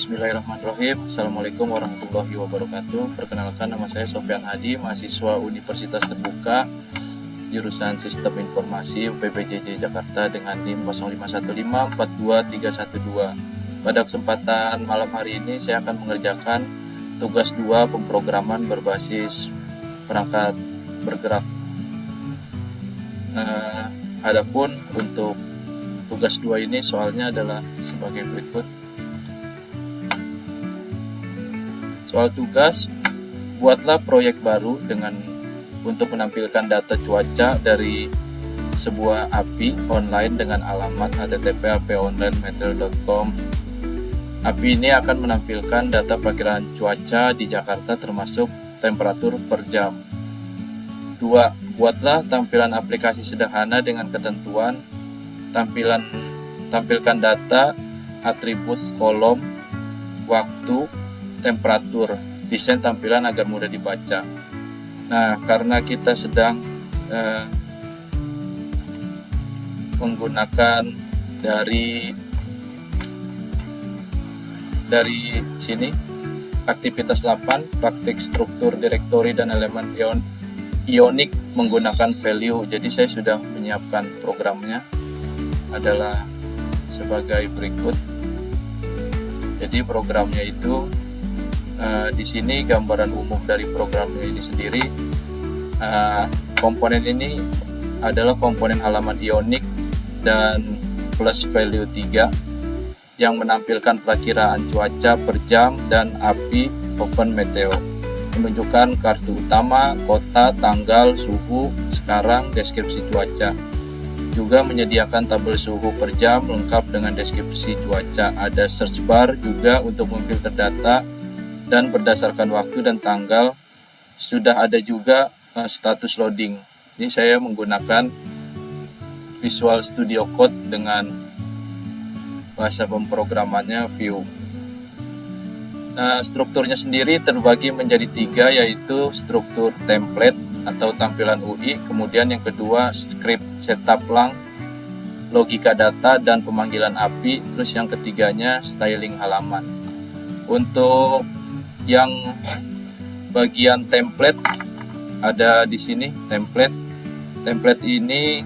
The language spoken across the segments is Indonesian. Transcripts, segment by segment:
Bismillahirrahmanirrahim. Assalamualaikum warahmatullahi wabarakatuh. Perkenalkan, nama saya Sofyan Hadi, mahasiswa Universitas Terbuka, jurusan Sistem Informasi UPBJJ Jakarta dengan NIM 051542312. Pada kesempatan malam hari ini saya akan mengerjakan tugas 2 pemrograman berbasis perangkat bergerak. Adapun untuk tugas 2 ini soalnya adalah sebagai berikut. Soal tugas, buatlah proyek baru untuk menampilkan data cuaca dari sebuah API online dengan alamat http://api-online-meteor.com. API ini akan menampilkan data perkiraan cuaca di Jakarta termasuk temperatur per jam. 2. Buatlah tampilan aplikasi sederhana dengan ketentuan tampilkan data, atribut kolom, waktu, temperatur, desain tampilan agar mudah dibaca. Nah, karena kita sedang menggunakan dari sini aktivitas 8, praktik struktur direktori dan elemen ionik menggunakan value. Jadi saya sudah menyiapkan programnya adalah sebagai berikut. Jadi programnya itu di sini gambaran umum dari programnya ini sendiri. Komponen ini adalah komponen halaman ionik dan plus value 3 yang menampilkan perakiraan cuaca per jam dan API Open Meteo, menunjukkan kartu utama, kota, tanggal, suhu, sekarang, deskripsi cuaca. Juga menyediakan tabel suhu per jam lengkap dengan deskripsi cuaca. Ada search bar juga untuk memfilter data dan berdasarkan waktu dan tanggal. Sudah ada juga status loading. Ini saya menggunakan Visual Studio Code dengan bahasa pemrogramannya Vue. Nah, strukturnya sendiri terbagi menjadi 3, yaitu struktur template atau tampilan UI, kemudian yang kedua script setup lang, logika data dan pemanggilan API, terus yang ketiganya styling halaman. Untuk yang bagian template ada di sini template. Template ini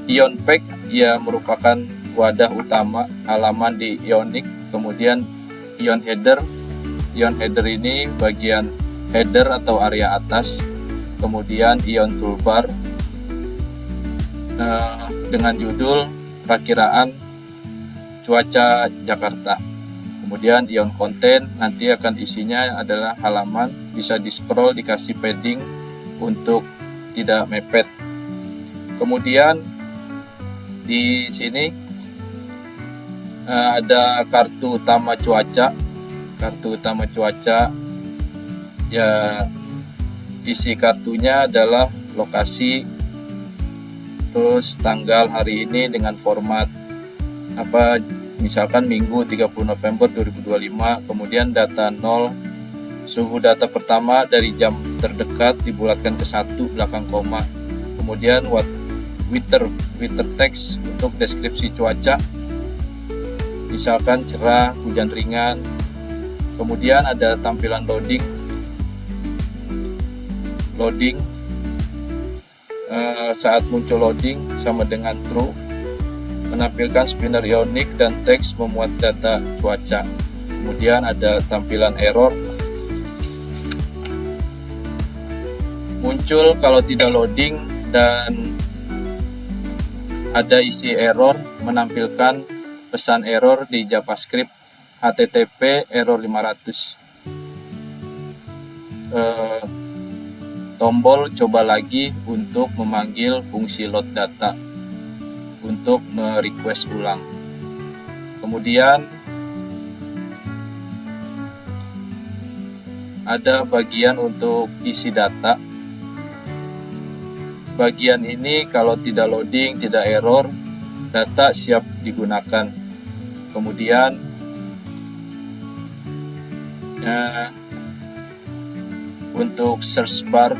IonPack, ia merupakan wadah utama halaman di Ionic. Kemudian Ion header. Ion header ini bagian header atau area atas. Kemudian Ion toolbar dengan judul perakiraan cuaca Jakarta. Kemudian Ion konten, nanti akan isinya adalah halaman, bisa di scroll, dikasih padding untuk tidak mepet. Kemudian di sini ada kartu utama cuaca. Kartu utama cuaca, ya isi kartunya adalah lokasi, terus tanggal hari ini dengan format misalkan Minggu 30 November 2025, kemudian data 0, suhu data pertama dari jam terdekat dibulatkan ke 1 belakang koma, kemudian weather text untuk deskripsi cuaca, misalkan cerah, hujan ringan. Kemudian ada tampilan loading saat muncul loading sama dengan true, menampilkan spinner Ionic dan teks memuat data cuaca. Kemudian ada tampilan error, muncul kalau tidak loading, dan ada isi error, menampilkan pesan error di JavaScript http error 500. Tombol coba lagi untuk memanggil fungsi load data untuk merequest ulang. Kemudian ada bagian untuk isi data. Bagian ini kalau tidak loading, tidak error, data siap digunakan. Kemudian untuk search bar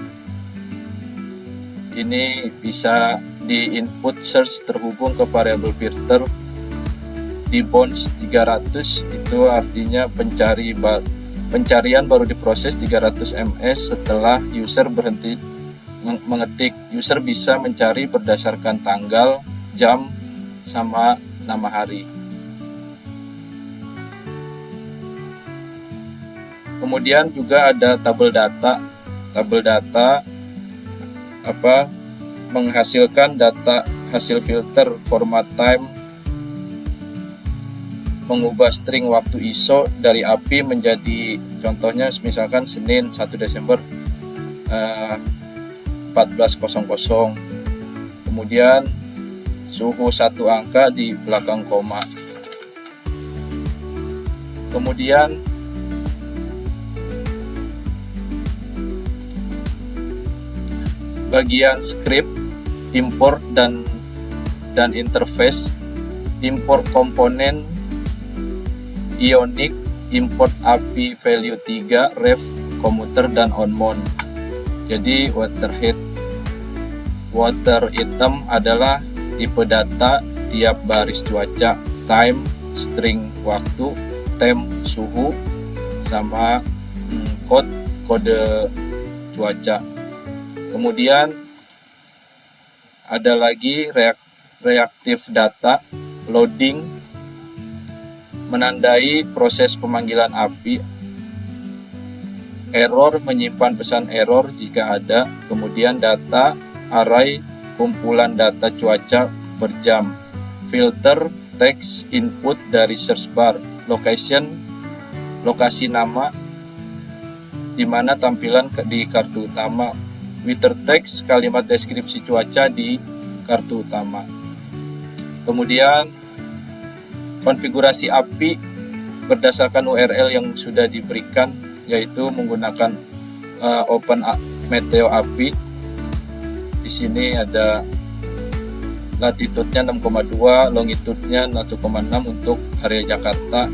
ini bisa di input search terhubung ke variabel filter. di bounce 300, itu artinya pencarian baru diproses 300 ms setelah user berhenti mengetik. User bisa mencari berdasarkan tanggal, jam, sama nama hari. Kemudian juga ada tabel data. Tabel data menghasilkan data hasil filter, format time, mengubah string waktu ISO dari API menjadi, contohnya misalkan Senin 1 Desember 14.00, kemudian suhu 1 angka di belakang koma. Kemudian bagian script, import dan interface, import komponen Ionic, import API value 3, ref, commuter, dan onmount. Jadi water item adalah tipe data tiap baris cuaca, time, string waktu, temp, suhu, sama kode cuaca. Kemudian ada lagi reaktif data, loading, menandai proses pemanggilan API, error, menyimpan pesan error jika ada, kemudian data, array, kumpulan data cuaca per jam, filter, text, input dari search bar, location, lokasi nama, di mana tampilan di kartu utama, Wither text, kalimat deskripsi cuaca di kartu utama. Kemudian konfigurasi API berdasarkan URL yang sudah diberikan, yaitu menggunakan Open Meteo API. Di sini ada latitude-nya 6,2, longitude-nya 1,6 untuk area Jakarta.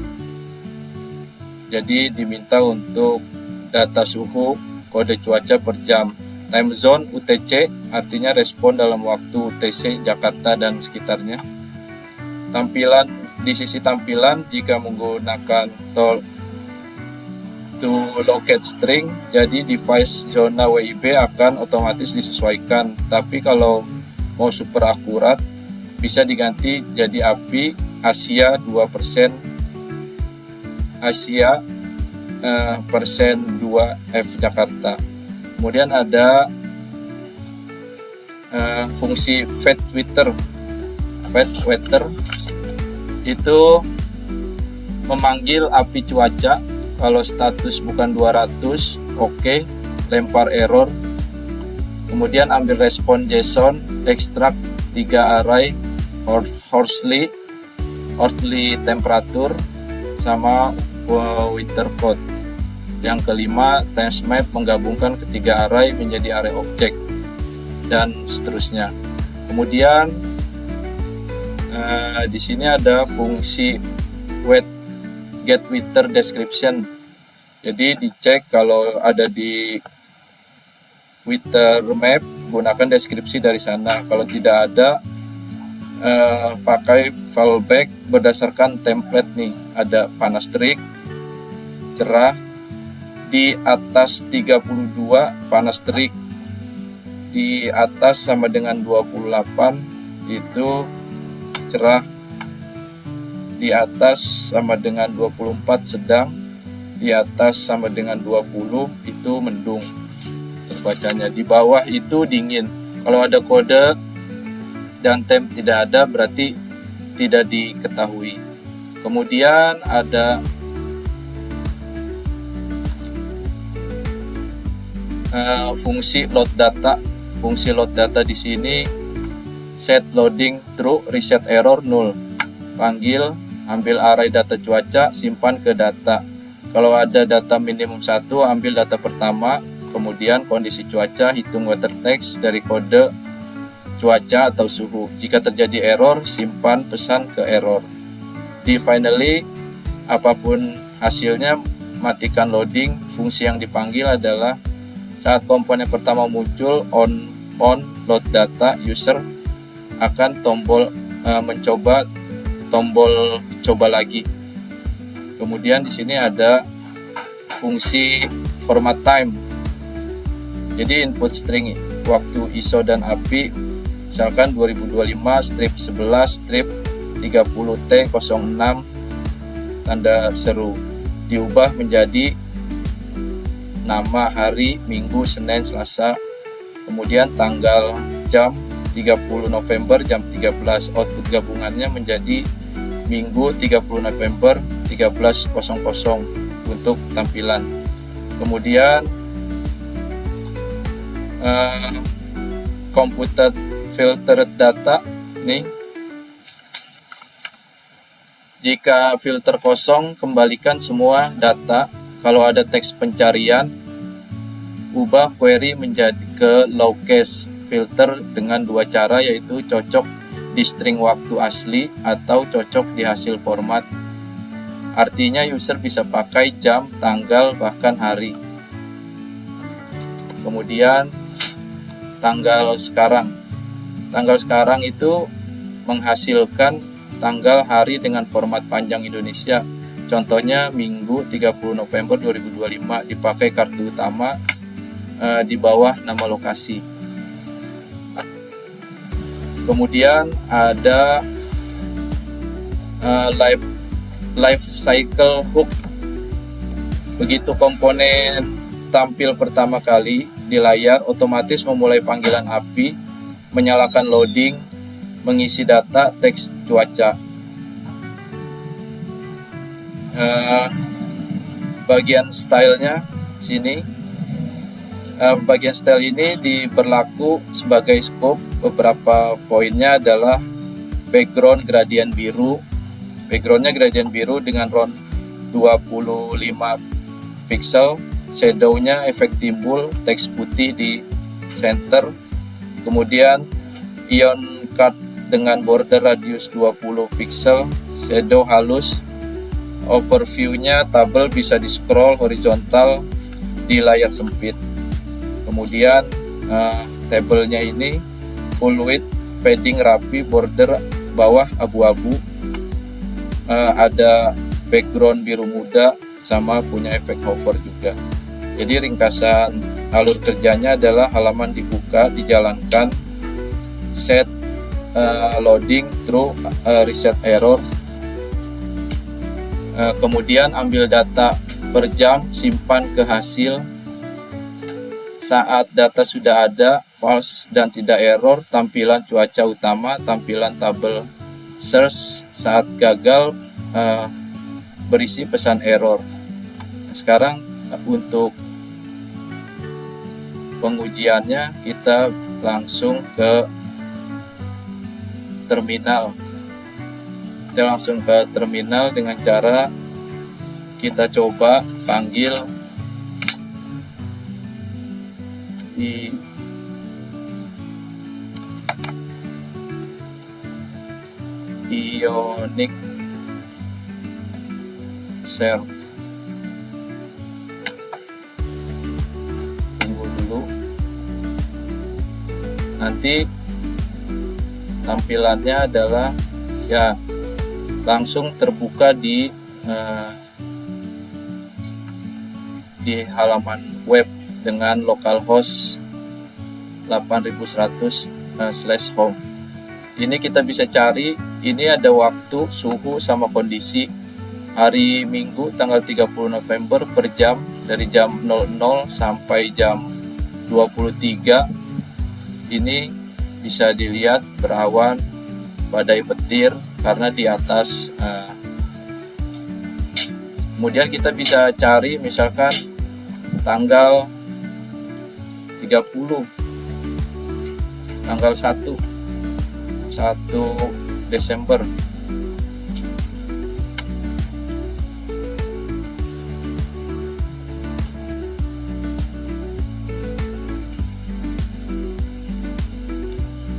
Jadi diminta untuk data suhu, kode cuaca per jam. Time zone UTC artinya respon dalam waktu UTC Jakarta dan sekitarnya. Tampilan, di sisi tampilan jika menggunakan to locate string, jadi device zona WIB akan otomatis disesuaikan. Tapi kalau mau super akurat bisa diganti jadi API Asia 2%, Asia persen 2 F Jakarta. Kemudian ada fungsi fetch weather. Fetch weather itu memanggil API cuaca. Kalau status bukan 200, oke, lempar error. Kemudian ambil respon JSON, extract 3 array, hourly temperature, sama weather code. Yang kelima, timestamp, menggabungkan ketiga array menjadi array object, dan seterusnya. Kemudian di sini ada fungsi get weather description. Jadi dicek kalau ada di weather map, gunakan deskripsi dari sana. Kalau tidak ada, pakai fallback berdasarkan template nih. Ada panas terik, cerah, di atas 32 panas terik, di atas sama dengan 28 itu cerah, di atas sama dengan 24 sedang, di atas sama dengan 20 itu mendung terbacanya, di bawah itu dingin. Kalau ada kode dan temp tidak ada berarti tidak diketahui. Kemudian ada fungsi load data. Fungsi load data di sini set loading true, reset error 0. Panggil, ambil array data cuaca, simpan ke data. Kalau ada data minimum 1, ambil data pertama, kemudian kondisi cuaca, hitung weather text dari kode cuaca atau suhu. Jika terjadi error, simpan pesan ke error. Di finally, apapun hasilnya, matikan loading. Fungsi yang dipanggil adalah saat komponen pertama muncul on load data, user akan mencoba tombol coba lagi. Kemudian di sini ada fungsi format time. Jadi input string waktu ISO dan API, misalkan 2025 strip 11 strip 30T06 tanda seru, diubah menjadi nama hari, Minggu, Senin, Selasa, kemudian tanggal, jam 30 November jam 13. Output gabungannya menjadi Minggu 30 November 13.00 untuk tampilan. Kemudian computed filtered data nih. Jika filter kosong, kembalikan semua data. Kalau ada teks pencarian, ubah query menjadi ke low case filter dengan dua cara, yaitu cocok di string waktu asli atau cocok di hasil format. Artinya user bisa pakai jam, tanggal, bahkan hari. Kemudian tanggal sekarang. Tanggal sekarang itu menghasilkan tanggal hari dengan format panjang Indonesia. Contohnya Minggu 30 November 2025, dipakai kartu utama di bawah nama lokasi. Kemudian ada life cycle hook. Begitu komponen tampil pertama kali di layar, otomatis memulai panggilan API, menyalakan loading, mengisi data teks cuaca. Bagian stylenya sini, bagian style ini diberlaku sebagai scope. Beberapa poinnya adalah background gradient biru. Backgroundnya gradient biru dengan round 25 pixel. Shadownya efek timbul, teks putih di center. Kemudian ion cut dengan border radius 20 pixel, shadow halus. Overviewnya tabel, bisa di scroll horizontal di layar sempit. Kemudian tabelnya ini full width, padding rapi, border bawah abu-abu. Ada background biru muda, sama punya efek hover juga. Jadi ringkasan alur kerjanya adalah halaman dibuka, dijalankan, set loading, true, reset error. Kemudian ambil data per jam, simpan ke hasil. Saat data sudah ada, false dan tidak error, tampilan cuaca utama, tampilan tabel search. Saat gagal, berisi pesan error. Sekarang untuk pengujiannya, kita langsung ke terminal. Kita langsung ke terminal dengan cara kita coba panggil di Ionic Serve. Tunggu dulu. Nanti tampilannya adalah ya langsung terbuka di halaman web dengan localhost 8100/home. Ini kita bisa cari, ini ada waktu, suhu, sama kondisi. Hari Minggu tanggal 30 November per jam, dari jam 00 sampai jam 23. Ini bisa dilihat berawan, badai petir karena di atas. Kemudian kita bisa cari misalkan tanggal 30, tanggal 1 Desember.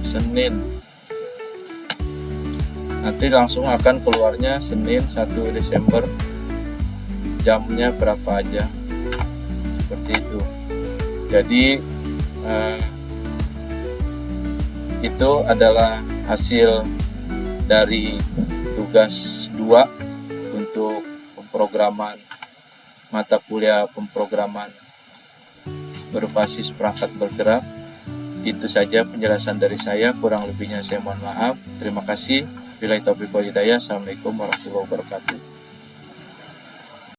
Senin. Nanti langsung akan keluarnya Senin 1 Desember. Jamnya berapa aja. Seperti itu. Jadi itu adalah hasil dari tugas 2 untuk pemrograman mata kuliah pemrograman berbasis perangkat bergerak. Itu saja penjelasan dari saya, kurang lebihnya saya mohon maaf. Terima kasih. Billahi taufiq wal hidayah. Assalamualaikum warahmatullahi wabarakatuh.